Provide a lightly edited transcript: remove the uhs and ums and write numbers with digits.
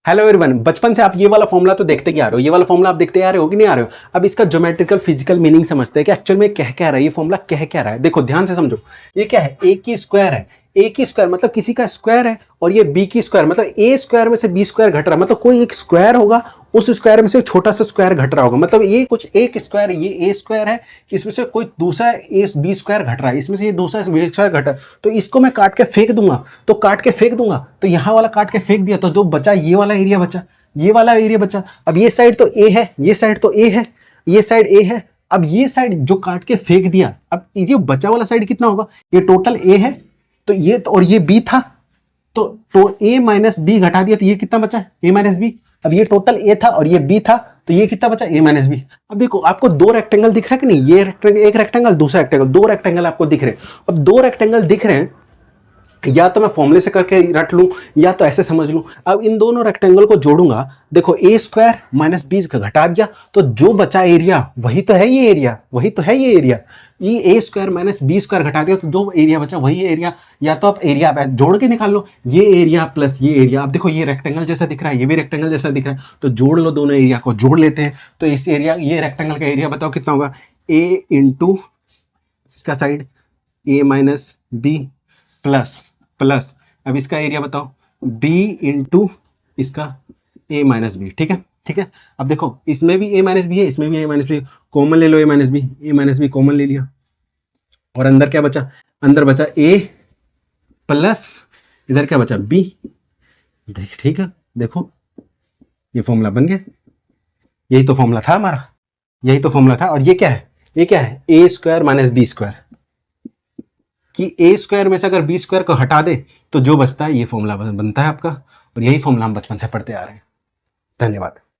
Hello everyone, बचपन से आप ये वाला फॉर्मूला तो देखते ही आ रहे हो। ये वाला फॉर्मूला आप देखते आ रहे हो कि नहीं आ रहे हो। अब इसका ज्योमेट्रिकल फिजिकल मीनिंग समझते हैं कि एक्चुअल में कह क्या रहा है, ये फॉर्मूला कह क्या रहा है। देखो ध्यान से समझो, ये क्या है, ए की स्क्वायर है। ए की स्क्वायर मतलब किसी का स्क्वायर है, और ये बी की स्क्वायर मतलब ए स्क्वायर में से बी स्क्वायर घट रहा है, मतलब कोई एक स्क्वायर होगा, उस स्क्वायर में से छोटा सा स्क्वायर घट रहा होगा। मतलब ये कुछ एक स्क्वायर, ये ए स्क्वायर है, इसमें से कोई दूसरा ए बी स्क्वायर घट रहा है, इसमें से ये दूसरा बी स्क्वायर घट रहा है। तो इसको मैं काट के फेंक दूंगा, तो काट के फेंक दूंगा, तो यहां वाला काट के फेंक दिया, तो जो बचा ये वाला एरिया बचा, ये वाला एरिया बचा। अब ये साइड तो ए है, ये साइड तो ए है, ये साइड ए है। अब ये साइड जो काट के फेंक दिया, अब ये बचा वाला साइड कितना होगा, ये टोटल ए है, तो ये तो, और ये बी था, तो ए माइनस बी घटा दिया, तो ये कितना बचा, ए माइनस बी। अब ये टोटल ए था और ये बी था, तो ये कितना बचा, ए माइनस बी। अब देखो आपको दो रेक्टेंगल दिख रहा है कि नहीं, ये रेक्टेंगल, एक रेक्टेंगल, दूसरा रेक्टेंगल, दो रेक्टेंगल आपको दिख रहे हैं। अब दो रेक्टेंगल दिख रहे हैं, या तो मैं फॉर्मूले से करके रट लूं, या तो ऐसे समझ लूं। अब इन दोनों रेक्टेंगल को जोड़ूंगा, देखो ए स्क्वायर माइनस बी का घटा दिया, तो जो बचा एरिया वही तो है ये एरिया, वही तो है ये एरिया। ये ए स्क्वायर माइनस बी स्क्वायर घटा दिया, तो जो एरिया बचा वही एरिया। या तो आप एरिया आप जोड़ के निकाल लो, ये एरिया प्लस ये एरिया। अब देखो ये रेक्टेंगल जैसा दिख रहा है, ये भी रेक्टेंगल जैसा दिख रहा है, तो जोड़ लो, दोनों एरिया को जोड़ लेते हैं। तो इस एरिया, ये रेक्टेंगल का एरिया बताओ कितना होगा, ए इंटू इसका साइड ए माइनस बी प्लस प्लस, अब इसका एरिया बताओ, b इंटू इसका a माइनस बी। ठीक है, ठीक है। अब देखो इसमें भी a माइनस बी है, इसमें भी a माइनस बी, कॉमन ले लो, a माइनस बी कॉमन ले लिया, और अंदर क्या बचा, अंदर बचा a प्लस, इधर क्या बचा b। ठीक है, देखो ये फॉर्मूला बन गया, यही तो फॉर्मूला था हमारा, यही तो फॉर्मूला था। और ये क्या है, ये क्या है, ए स्क्वायर माइनस बी स्क्वायर, कि ए स्क्वायर में से अगर बी स्क्वायर को हटा दे तो जो बचता है, ये फॉर्मूला बनता है आपका। और यही फॉर्मूला हम बचपन से पढ़ते आ रहे हैं। धन्यवाद।